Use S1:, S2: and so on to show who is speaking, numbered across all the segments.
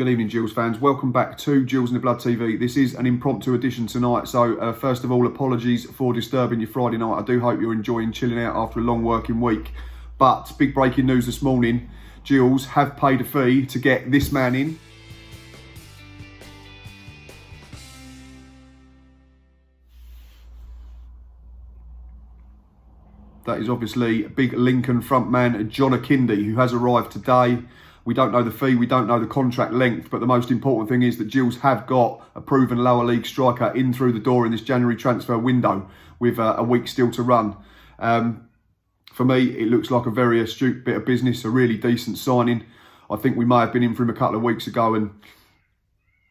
S1: Good evening, Gills fans. Welcome back to Gills in the Blood TV. This is an impromptu edition tonight. So first of all, apologies for disturbing your Friday night. I do hope you're enjoying chilling out after a long working week. But big breaking news this morning. Gills have paid a fee to get this man in. That is obviously big Lincoln frontman John Akinde, who has arrived today. We don't know the fee, we don't know the contract length, but the most important thing is that Gills have got a proven lower league striker in through the door in this January transfer window with a week still to run. For me, it looks like a very astute bit of business, a really decent signing. I think we may have been in for him a couple of weeks ago and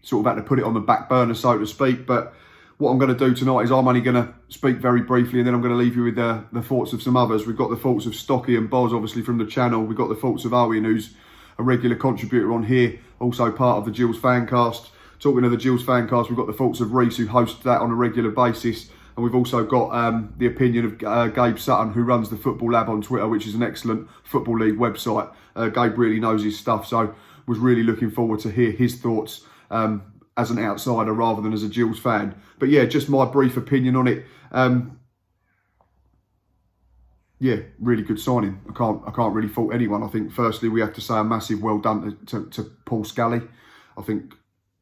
S1: sort of had to put it on the back burner, so to speak. But what I'm going to do tonight is I'm only going to speak very briefly, and then I'm going to leave you with the thoughts of some others. We've got the thoughts of Stocky and Boz, obviously, from the channel. We've got the thoughts of Owen, who's a regular contributor on here, also part of the Gills Fancast. Talking of the Gills Fancast, we've got the thoughts of Reese, who hosts that on a regular basis. And we've also got the opinion of Gabe Sutton, who runs the Football Lab on Twitter, which is an excellent Football League website. Gabe really knows his stuff, so was really looking forward to hear his thoughts as an outsider rather than as a Gills fan. But yeah, just my brief opinion on it. Yeah, really good signing. I can't really fault anyone. I think firstly we have to say a massive well done to Paul Scally. I think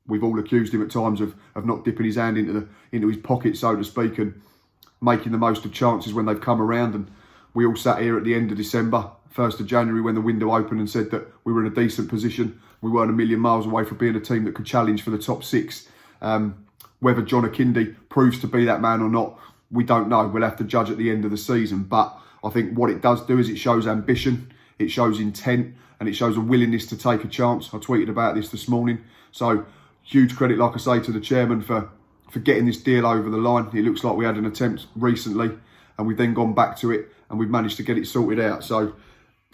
S1: we've all accused him at times of not dipping his hand into his pocket, so to speak, and making the most of chances when they've come around. And we all sat here at the end of December, 1st of January, when the window opened, and said that we were in a decent position. We weren't a million miles away from being a team that could challenge for the top six. Whether John Akinde proves to be that man or not, we don't know. We'll have to judge at the end of the season. But I think what it does do is it shows ambition, it shows intent, and it shows a willingness to take a chance. I tweeted about this morning. So huge credit, like I say, to the chairman for getting this deal over the line. It looks like we had an attempt recently and we've then gone back to it and we've managed to get it sorted out. So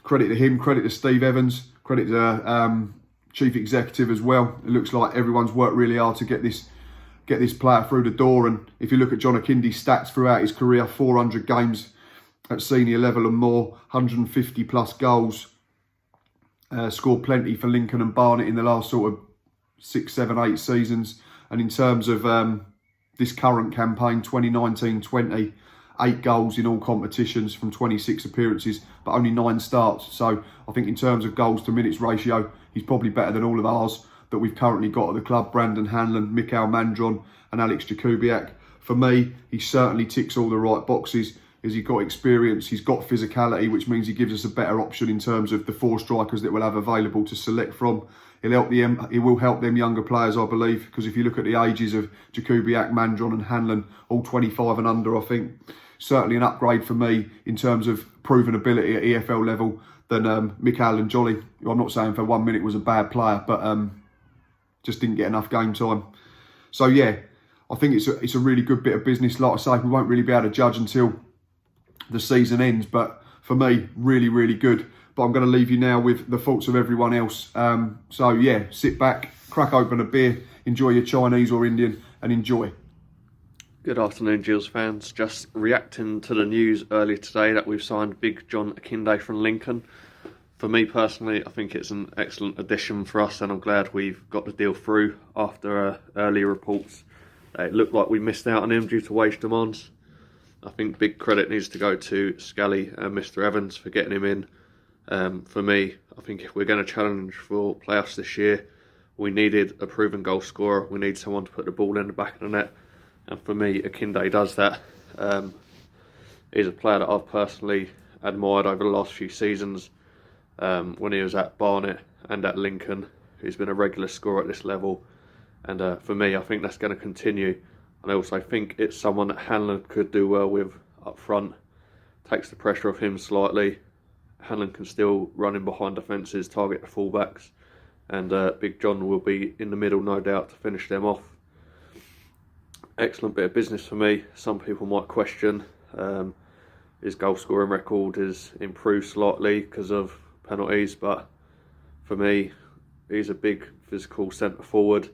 S1: credit to him, credit to Steve Evans, credit to Chief Executive as well. It looks like everyone's worked really hard to get this player through the door. And if you look at John Akinde's stats throughout his career, 400 games at senior level and more, 150 plus goals, scored plenty for Lincoln and Barnet in the last sort of 6, 7, 8 seasons. And in terms of this current campaign, 2019-20, 8 goals in all competitions from 26 appearances, but only 9 starts. So I think in terms of goals to minutes ratio, he's probably better than all of ours that we've currently got at the club. Brandon Hanlon, Mikhail Mandron and Alex Jakubiak. For me, he certainly ticks all the right boxes. He's got experience, he's got physicality, which means he gives us a better option in terms of the 4 strikers that we'll have available to select from. He will help them younger players, I believe, because if you look at the ages of Jakubiak, Mandron and Hanlon, all 25 and under, I think certainly an upgrade for me in terms of proven ability at EFL level than Mikhail and Jolly, who I'm not saying for 1 minute was a bad player, but just didn't get enough game time. So yeah, I think it's a really good bit of business. Like I say, we won't really be able to judge until the season ends, but for me, really, really good. But I'm going to leave you now with the thoughts of everyone else. So yeah, sit back, crack open a beer, enjoy your Chinese or Indian, and enjoy.
S2: Good afternoon, Gills fans. Just reacting to the news earlier today that we've signed big John Akinde from Lincoln. For me personally, I think it's an excellent addition for us, and I'm glad we've got the deal through after earlier reports. It looked like we missed out on him due to wage demands. I think big credit needs to go to Scally and Mr. Evans for getting him in. For me, I think if we're going to challenge for playoffs this year, we needed a proven goal scorer. We need someone to put the ball in the back of the net. And for me, Akinde does that. He's a player that I've personally admired over the last few seasons. When he was at Barnet and at Lincoln, he's been a regular scorer at this level. And for me, I think that's going to continue. And I also think it's someone that Hanlon could do well with up front. Takes the pressure off him slightly. Hanlon can still run in behind defences, target the fullbacks. And Big John will be in the middle, no doubt, to finish them off. Excellent bit of business for me. Some people might question his goal scoring record is improved slightly because of penalties. But for me, he's a big physical centre forward,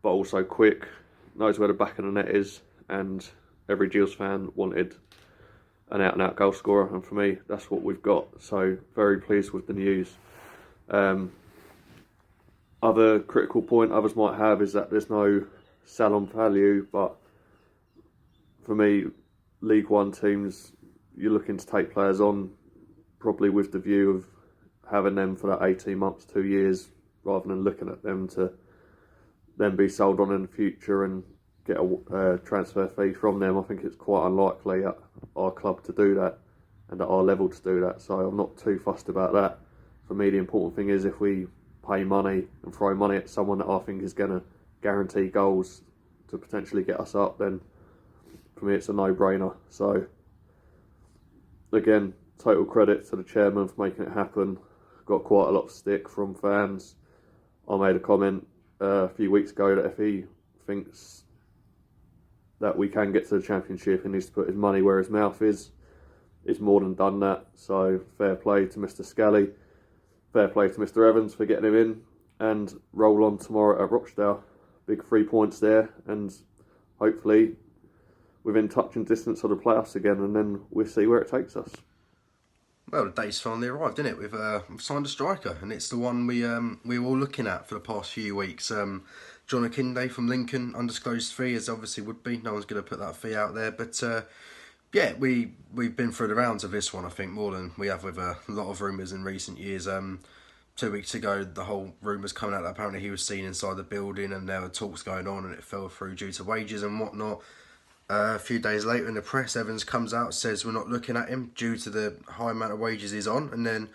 S2: but also quick. Knows where the back of the net is, and every Gills fan wanted an out-and-out goal scorer, and for me, that's what we've got. So very pleased with the news. other critical point others might have is that there's no sell-on value, but for me, League One teams, you're looking to take players on probably with the view of having them for that 18 months, 2 years, rather than looking at them to then be sold on in the future and get a transfer fee from them. I think it's quite unlikely at our club to do that and at our level to do that, so I'm not too fussed about that. For me, the important thing is if we pay money and throw money at someone that I think is going to guarantee goals to potentially get us up, then for me it's a no-brainer. So again, total credit to the chairman for making it happen. Got quite a lot of stick from fans. I made a comment a few weeks ago that if he thinks that we can get to the Championship, he needs to put his money where his mouth is. He's more than done that, so fair play to Mr. Scally. Fair play to Mr. Evans for getting him in, and roll on tomorrow at Rochdale. Big 3 points there, and hopefully within touching distance of the playoffs again, and then we'll see where it takes us.
S3: Well, the day's finally arrived, didn't it? We've signed a striker, and it's the one we were all looking at for the past few weeks. John Akinde from Lincoln, undisclosed fee, as obviously would be. No one's going to put that fee out there, but yeah, we've been through the rounds of this one, I think, more than we have with a lot of rumours in recent years. 2 weeks ago, the whole rumours coming out that apparently he was seen inside the building and there were talks going on and it fell through due to wages and whatnot. A few days later in the press, Evans comes out, says we're not looking at him due to the high amount of wages he's on, and then,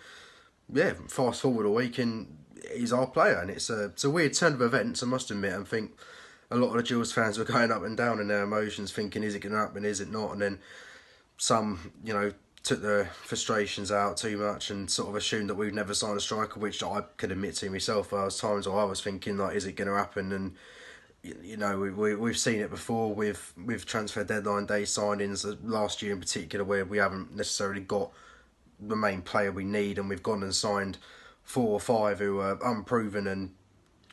S3: yeah, fast forward a week and he's our player, and it's a weird turn of events, I must admit. I think a lot of the Gills fans were going up and down in their emotions, thinking is it going to happen, is it not, and then some, took their frustrations out too much and sort of assumed that we'd never sign a striker, which I could admit to myself. There was times where I was thinking, like, is it going to happen? And we've seen it before with transfer deadline day signings last year in particular, where we haven't necessarily got the main player we need, and we've gone and signed 4 or 5 who are unproven and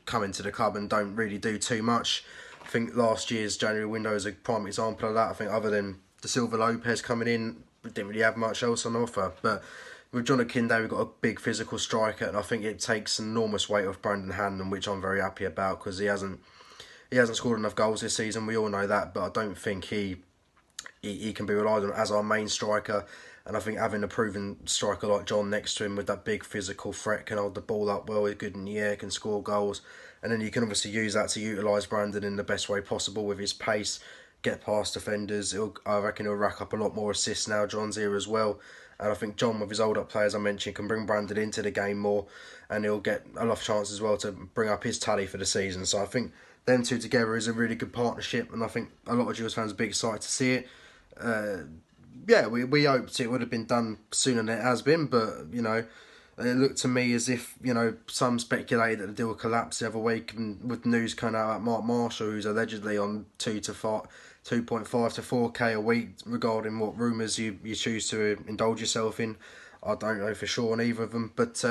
S3: come into the club and don't really do too much. I think last year's January window is a prime example of that. I think other than De Silva Lopez coming in, we didn't really have much else on offer. But with John Akinde, we've got a big physical striker, and I think it takes an enormous weight off Brandon Hannon, which I'm very happy about, because he hasn't scored enough goals this season. We all know that, but I don't think he can be relied on as our main striker. And I think having a proven striker like John next to him with that big physical threat, can hold the ball up well, is good in the air, can score goals, and then you can obviously use that to utilise Brandon in the best way possible with his pace, get past defenders. I reckon he'll rack up a lot more assists now John's here as well. And I think John, with his old up players I mentioned, can bring Brandon into the game more, and he'll get a lot of chances as well to bring up his tally for the season. So I think them two together is a really good partnership, and I think a lot of Gills fans will be excited to see it. Yeah, we hoped it would have been done sooner than it has been, but, it looked to me as if, some speculated that the deal would collapse the other week, and with news coming out about Mark Marshall, who's allegedly on 2.5 to 4k a week, regarding what rumours you choose to indulge yourself in. I don't know for sure on either of them, but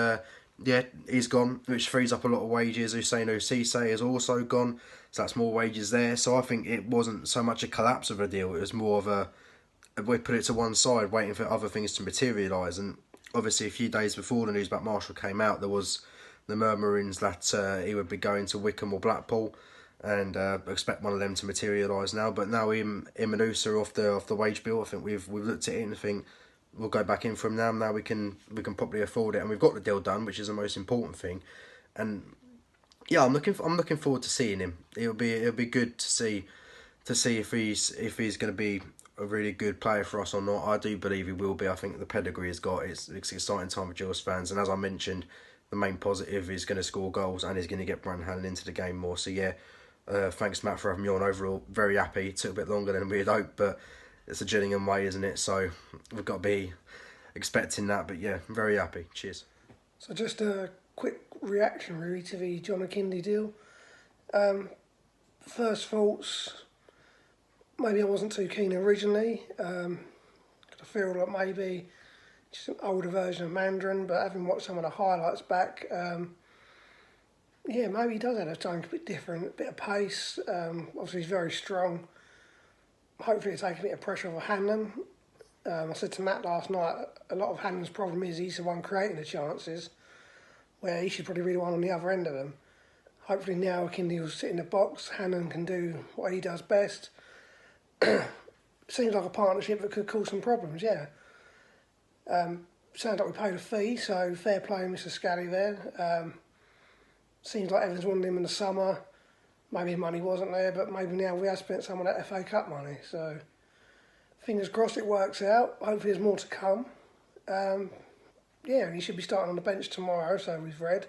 S3: yeah, he's gone, which frees up a lot of wages. Hussein Cisse has also gone, so that's more wages there. So I think it wasn't so much a collapse of a deal, it was more of we put it to one side, waiting for other things to materialise. And obviously a few days before the news about Marshall came out, there was the murmurings that he would be going to Wickham or Blackpool, and expect one of them to materialise now. But now him and Usa are off the wage bill. I think we've looked at it and think we'll go back in for him now. Now we can probably afford it, and we've got the deal done, which is the most important thing. And yeah, I'm looking forward to seeing him. It'll be good to see if he's going to be a really good player for us or not. I do believe he will be. I think the pedigree he's got. It's an exciting time for Gills fans, and as I mentioned, the main positive is going to score goals and he's going to get Brandon Hannon into the game more. So yeah, thanks Matt for having me on. Overall, very happy. It took a bit longer than we had hoped, but it's a Gillingham way, isn't it? So we've got to be expecting that. But yeah, very happy. Cheers.
S4: So just a quick reaction really to the John Akinde deal. First thoughts, maybe I wasn't too keen originally. I feel like maybe just an older version of Mandarin, but having watched some of the highlights back, yeah, maybe he does have something a bit different, a bit of pace. Obviously he's very strong. Hopefully it's taking a bit of pressure off Hanlon. I said to Matt last night, a lot of Hanlon's problem is he's the one creating the chances, where he should probably be the one on the other end of them. hopefully now Akinde will sit in the box. Hannon can do what he does best. Seems like a partnership that could cause some problems, yeah. Sounds like we paid a fee, so fair play Mr Scally there. Seems like Evans wanted him in the summer. Maybe money wasn't there, but maybe now we have spent some of that FA Cup money. So fingers crossed it works out. Hopefully there's more to come. Yeah, he should be starting on the bench tomorrow, so we've read.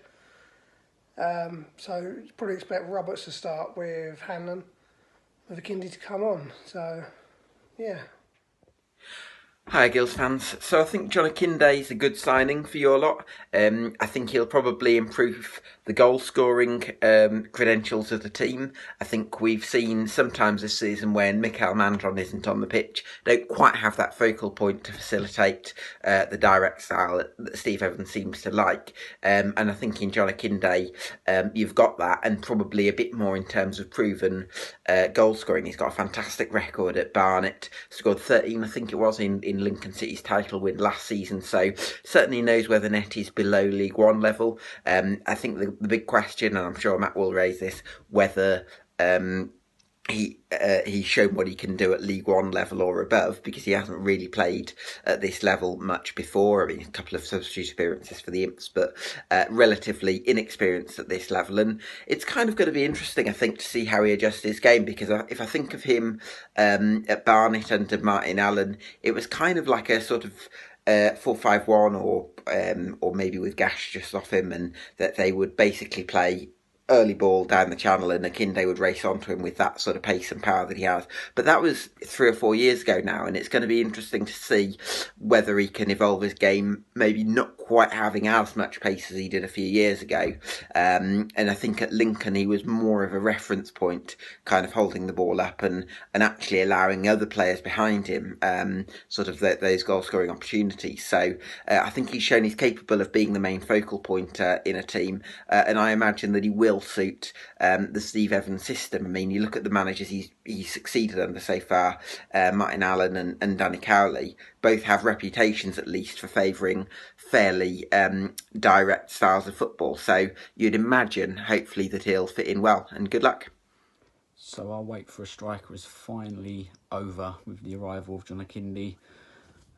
S4: So probably expect Roberts to start with Hanlon, with Akinde to come on. So, yeah.
S5: Hi Gills fans. So I think John Akinde is a good signing for your lot. I think he'll probably improve the goal scoring credentials of the team. I think we've seen sometimes this season when Mikael Mandron isn't on the pitch, don't quite have that focal point to facilitate the direct style that Steve Evans seems to like. And I think in John Akinde you've got that, and probably a bit more in terms of proven goal scoring. He's got a fantastic record at Barnet, scored 13 I think it was in Lincoln City's title win last season, so certainly knows where the net is below League One level. I think the big question, and I'm sure Matt will raise this, whether he's shown what he can do at League One level or above, because he hasn't really played at this level much before. I mean, a couple of substitute appearances for the Imps, but relatively inexperienced at this level. And it's kind of going to be interesting, I think, to see how he adjusts his game, because if I think of him at Barnet under Martin Allen, it was kind of like a sort of 4-5-1 or maybe with Gash just off him, and that they would basically play early ball down the channel and Akinde would race onto him with that sort of pace and power that he has. But that was 3 or 4 years ago now, and it's going to be interesting to see whether he can evolve his game, maybe not quite having as much pace as he did a few years ago. And I think at Lincoln he was more of a reference point, kind of holding the ball up and actually allowing other players behind him sort of those goal scoring opportunities. So I think he's shown he's capable of being the main focal point in a team, and I imagine that he will suit the Steve Evans system. I mean, you look at the managers he's succeeded under so far, Martin Allen and Danny Cowley, both have reputations at least for favouring fairly direct styles of football. So you'd imagine, hopefully, that he'll fit in well, and good luck.
S6: So our wait for a striker is finally over with the arrival of John Akinde.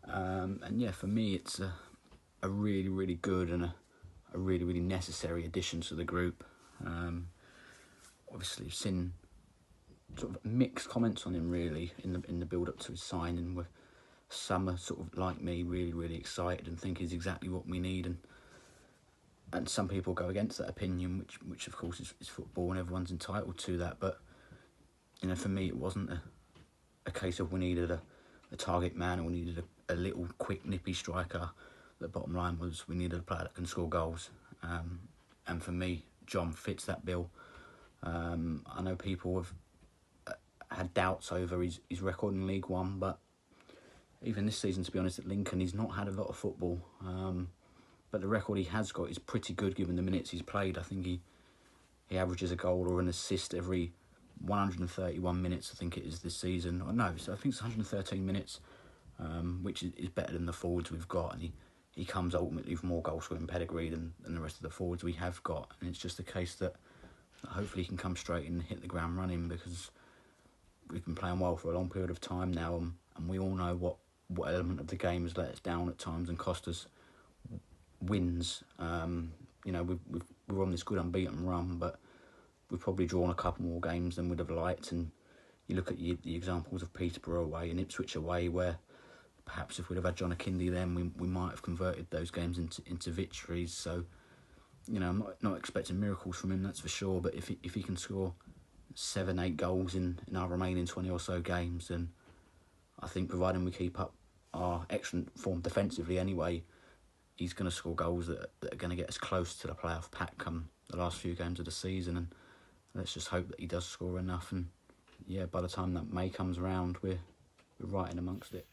S6: And yeah, for me, it's a really, really good and a really, really necessary addition to the group. Obviously, I've seen sort of mixed comments on him really in the build up to his signing, where some are sort of like me, really, really excited and think he's exactly what we need, and some people go against that opinion, which of course is football and everyone's entitled to that. But you know, for me, it wasn't a case of we needed a target man or we needed a little quick nippy striker. The bottom line was we needed a player that can score goals, and for me, John fits that bill. I know people have had doubts over his record in League One, but even this season, to be honest, at Lincoln, he's not had a lot of football. But the record he has got is pretty good given the minutes he's played. I think he averages a goal or an assist every 131 minutes, I think it is this season. Or no, so I think it's 113 minutes, which is better than the forwards we've got. And he comes ultimately with more goal scoring pedigree than the rest of the forwards we have got. And it's just a case that hopefully he can come straight in and hit the ground running, because we've been playing well for a long period of time now, and we all know what element of the game has let us down at times and cost us wins. You know, we're on this good unbeaten run, but we've probably drawn a couple more games than we'd have liked. And you look at the examples of Peterborough away and Ipswich away, where perhaps if we'd have had John Akinde then, we might have converted those games into victories. So, you know, I'm not expecting miracles from him, that's for sure. But if he can score 7-8 goals in our remaining 20 or so games, then I think, providing we keep up our excellent form defensively anyway, he's going to score goals that are going to get us close to the playoff pack come the last few games of the season. And let's just hope that he does score enough. And yeah, by the time that May comes around, we're right in amongst it.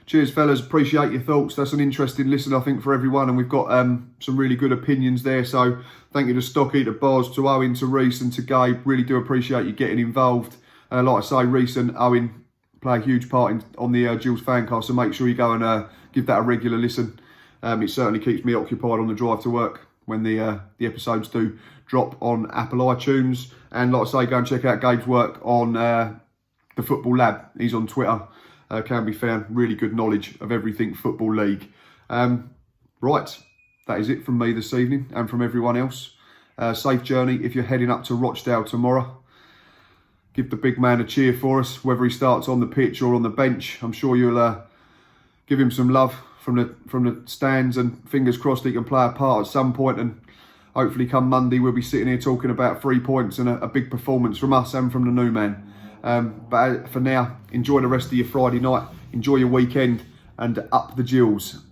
S1: Cheers, fellas. Appreciate your thoughts. That's an interesting listen, I think, for everyone. And we've got some really good opinions there. So thank you to Stocky, to Boz, to Owen, to Reece and to Gabe. Really do appreciate you getting involved. Like I say, Reece and Owen play a huge part on the Gills Fancast. So make sure you go and give that a regular listen. It certainly keeps me occupied on the drive to work. when the episodes do drop on Apple iTunes. And like I say, go and check out Gabe's work on the Football Lab. He's on Twitter, can be found. Really good knowledge of everything Football League. Right, that is it from me this evening and from everyone else. Safe journey if you're heading up to Rochdale tomorrow. Give the big man a cheer for us, whether he starts on the pitch or on the bench. I'm sure you'll give him some love from the stands, and fingers crossed he can play a part at some point, and hopefully come Monday we'll be sitting here talking about 3 points and a big performance from us and from the new man. But for now, enjoy the rest of your Friday night, enjoy your weekend, and up the Gills.